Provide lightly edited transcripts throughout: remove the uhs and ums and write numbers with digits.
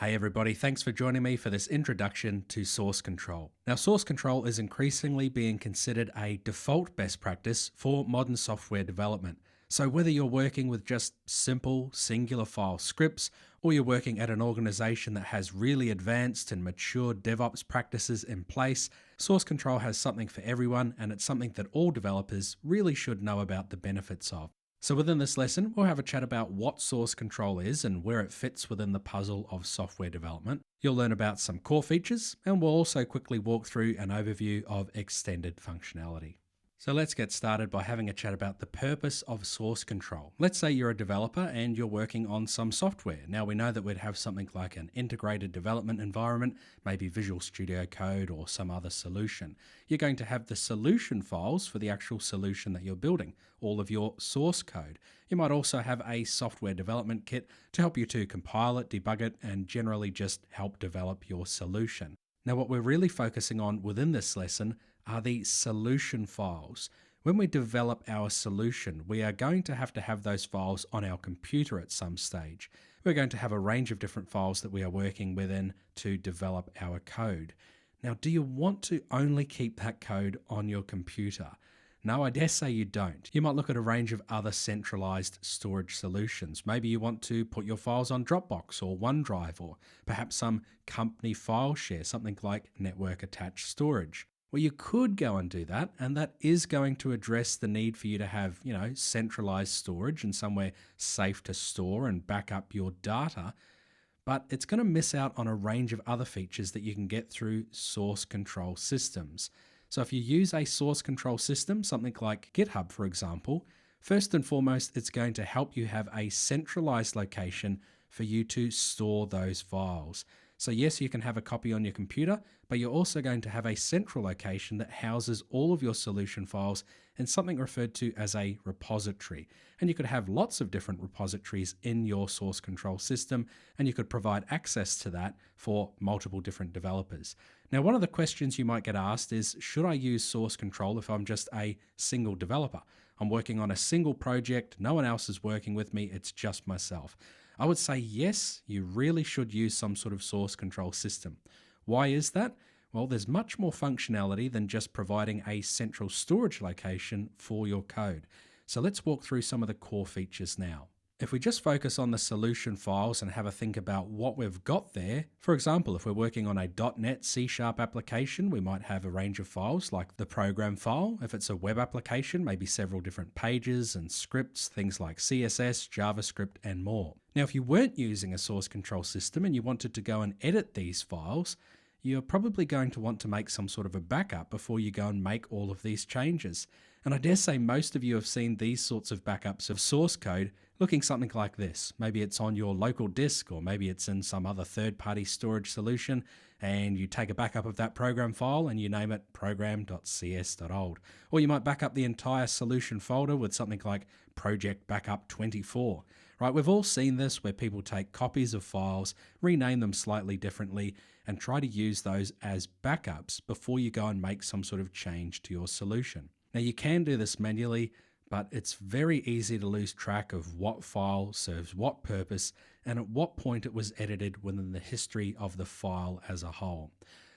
Hey everybody, thanks for joining me for this introduction to source control. Now, source control is increasingly being considered a default best practice for modern software development. So, whether you're working with just simple singular file scripts or you're working at an organization that has really advanced and mature DevOps practices in place, source control has something for everyone, and it's something that all developers really should know about the benefits of. So within this lesson, we'll have a chat about what source control is and where it fits within the puzzle of software development. You'll learn about some core features, and we'll also quickly walk through an overview of extended functionality. So let's get started by having a chat about the purpose of source control. Let's say you're a developer and you're working on some software. Now we know that we'd have something like an integrated development environment, maybe Visual Studio Code or some other solution. You're going to have the solution files for the actual solution that you're building, all of your source code. You might also have a software development kit to help you to compile it, debug it, and generally just help develop your solution. Now, what we're really focusing on within this lesson are the solution files. When we develop our solution, we are going to have those files on our computer at some stage. We're going to have a range of different files that we are working within to develop our code. Now, do you want to only keep that code on your computer? No, I dare say you don't. You might look at a range of other centralized storage solutions. Maybe you want to put your files on Dropbox or OneDrive or perhaps some company file share, something like network attached storage. Well, you could go and do that, and that is going to address the need for you to have, centralized storage and somewhere safe to store and back up your data. But it's going to miss out on a range of other features that you can get through source control systems. So if you use a source control system, something like GitHub, for example, first and foremost, it's going to help you have a centralized location for you to store those files. So yes, you can have a copy on your computer, but you're also going to have a central location that houses all of your solution files in something referred to as a repository. And you could have lots of different repositories in your source control system, and you could provide access to that for multiple different developers. Now, one of the questions you might get asked is, should I use source control if I'm just a single developer? I'm working on a single project, no one else is working with me, it's just myself. I would say yes, you really should use some sort of source control system. Why is that? Well, there's much more functionality than just providing a central storage location for your code. So let's walk through some of the core features now. If we just focus on the solution files and have a think about what we've got there, for example, if we're working on a .NET C# application, we might have a range of files like the program file. If it's a web application, maybe several different pages and scripts, things like CSS, JavaScript, and more. Now, if you weren't using a source control system and you wanted to go and edit these files, you're probably going to want to make some sort of a backup before you go and make all of these changes. And I dare say most of you have seen these sorts of backups of source code looking something like this. Maybe it's on your local disk, or maybe it's in some other third-party storage solution, and you take a backup of that program file and you name it program.cs.old. Or you might back up the entire solution folder with something like project backup 24. Right, we've all seen this where people take copies of files, rename them slightly differently, and try to use those as backups before you go and make some sort of change to your solution. Now, you can do this manually, but it's very easy to lose track of what file serves what purpose and at what point it was edited within the history of the file as a whole.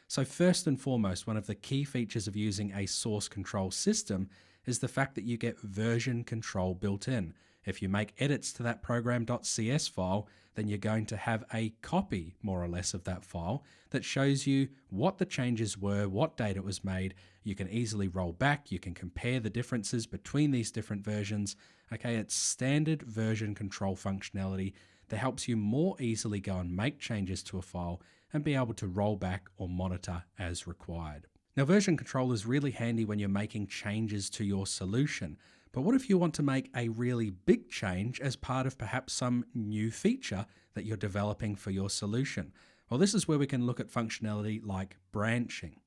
So first and foremost, one of the key features of using a source control system is the fact that you get version control built in. If you make edits to that program.cs file, then you're going to have a copy, more or less, of that file that shows you what the changes were, what date it was made. You can easily roll back, you can compare the differences between these different versions. Okay, it's standard version control functionality that helps you more easily go and make changes to a file and be able to roll back or monitor as required. Now, version control is really handy when you're making changes to your solution. But what if you want to make a really big change as part of perhaps some new feature that you're developing for your solution? Well, this is where we can look at functionality like branching.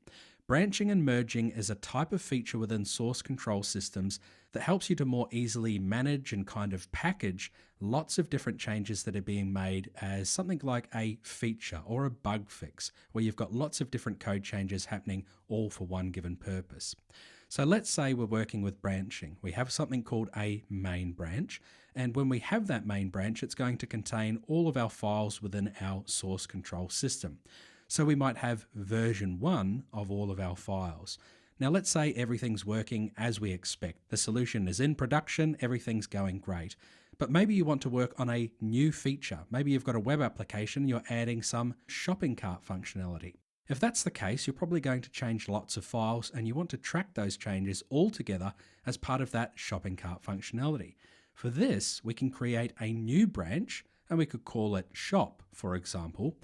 Branching and merging is a type of feature within source control systems that helps you to more easily manage and kind of package lots of different changes that are being made as something like a feature or a bug fix, where you've got lots of different code changes happening all for one given purpose. So let's say we're working with branching. We have something called a main branch. And when we have that main branch, it's going to contain all of our files within our source control system. So we might have version 1 of all of our files. Now let's say everything's working as we expect. The solution is in production, everything's going great. But maybe you want to work on a new feature. Maybe you've got a web application, you're adding some shopping cart functionality. If that's the case, you're probably going to change lots of files and you want to track those changes all together as part of that shopping cart functionality. For this, we can create a new branch and we could call it shop, for example.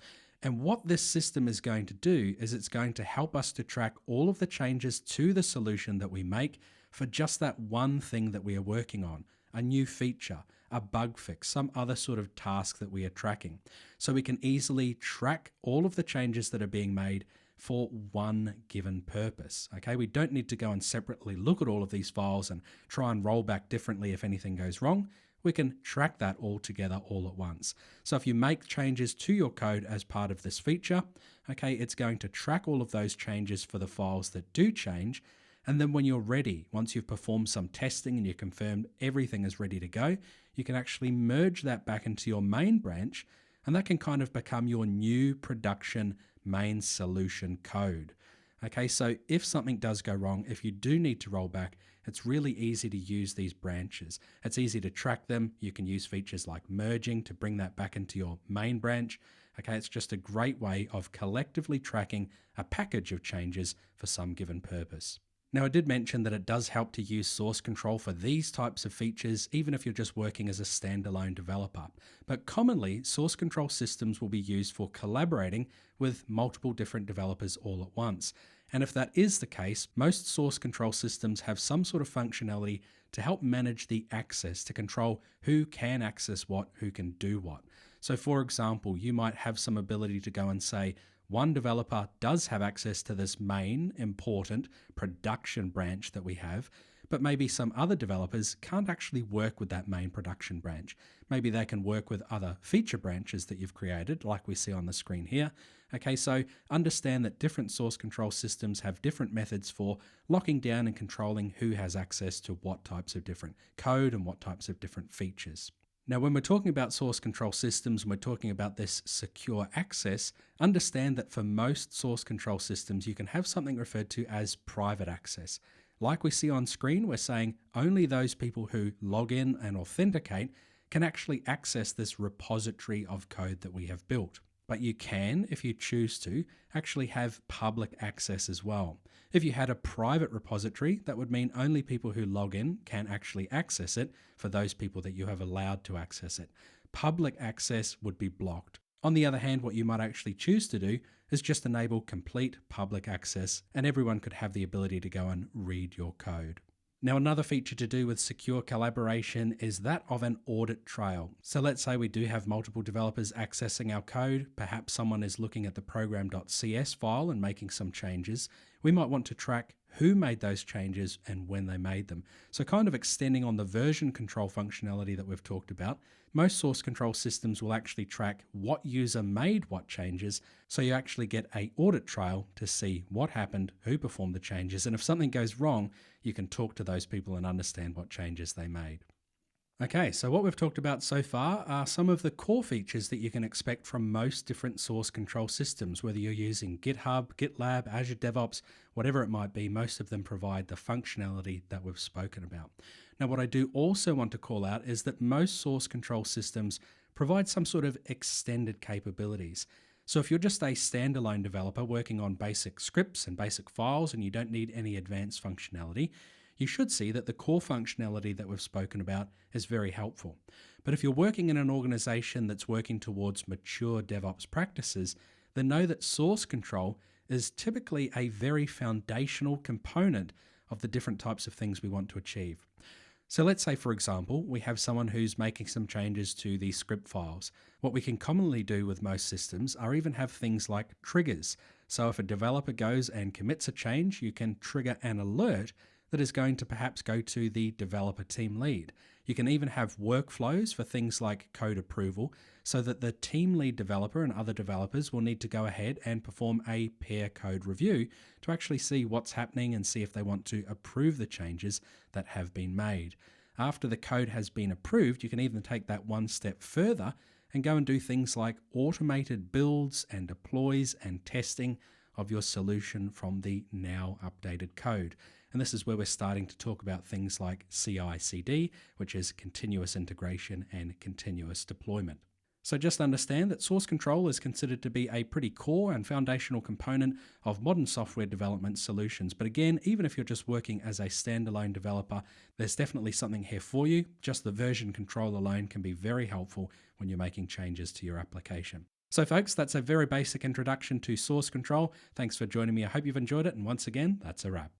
And what this system is going to do is it's going to help us to track all of the changes to the solution that we make for just that one thing that we are working on, a new feature, a bug fix, some other sort of task that we are tracking. So we can easily track all of the changes that are being made for one given purpose. Okay, we don't need to go and separately look at all of these files and try and roll back differently if anything goes wrong. We can track that all together all at once. So if you make changes to your code as part of this feature, okay, it's going to track all of those changes for the files that do change. And then when you're ready, once you've performed some testing and you confirmed everything is ready to go, you can actually merge that back into your main branch, and that can kind of become your new production main solution code. Okay, so if something does go wrong, if you do need to roll back, it's really easy to use these branches. It's easy to track them. You can use features like merging to bring that back into your main branch. Okay, it's just a great way of collectively tracking a package of changes for some given purpose. Now, I did mention that it does help to use source control for these types of features, even if you're just working as a standalone developer. But commonly, source control systems will be used for collaborating with multiple different developers all at once. And if that is the case, most source control systems have some sort of functionality to help manage the access, to control who can access what, who can do what. So for example, you might have some ability to go and say, one developer does have access to this main important production branch that we have, but maybe some other developers can't actually work with that main production branch. Maybe they can work with other feature branches that you've created, like we see on the screen here. Okay, so understand that different source control systems have different methods for locking down and controlling who has access to what types of different code and what types of different features. Now, when we're talking about source control systems and we're talking about this secure access, understand that for most source control systems, you can have something referred to as private access. Like we see on screen, we're saying only those people who log in and authenticate can actually access this repository of code that we have built. But you can, if you choose to, actually have public access as well. If you had a private repository, that would mean only people who log in can actually access it for those people that you have allowed to access it. Public access would be blocked. On the other hand, what you might actually choose to do is just enable complete public access, and everyone could have the ability to go and read your code. Now, another feature to do with secure collaboration is that of an audit trail. So let's say we do have multiple developers accessing our code. Perhaps someone is looking at the program.cs file and making some changes. We might want to track who made those changes and when they made them. So kind of extending on the version control functionality that we've talked about, most source control systems will actually track what user made what changes, so you actually get an audit trail to see what happened, who performed the changes, and if something goes wrong, you can talk to those people and understand what changes they made. Okay, so what we've talked about so far are some of the core features that you can expect from most different source control systems, whether you're using GitHub, GitLab, Azure DevOps, whatever it might be, most of them provide the functionality that we've spoken about. Now, what I do also want to call out is that most source control systems provide some sort of extended capabilities. So if you're just a standalone developer working on basic scripts and basic files and you don't need any advanced functionality, you should see that the core functionality that we've spoken about is very helpful. But if you're working in an organization that's working towards mature DevOps practices, then know that source control is typically a very foundational component of the different types of things we want to achieve. So let's say, for example, we have someone who's making some changes to the script files. What we can commonly do with most systems are even have things like triggers. So if a developer goes and commits a change, you can trigger an alert that is going to perhaps go to the developer team lead. You can even have workflows for things like code approval. so that the team lead developer and other developers will need to go ahead and perform a pair code review to actually see what's happening and see if they want to approve the changes that have been made. After the code has been approved, you can even take that one step further and go and do things like automated builds and deploys and testing of your solution from the now updated code. And this is where we're starting to talk about things like CI/CD, which is continuous integration and continuous deployment. So just understand that source control is considered to be a pretty core and foundational component of modern software development solutions. But again, even if you're just working as a standalone developer, there's definitely something here for you. Just the version control alone can be very helpful when you're making changes to your application. So folks, that's a very basic introduction to source control. Thanks for joining me. I hope you've enjoyed it. And once again, that's a wrap.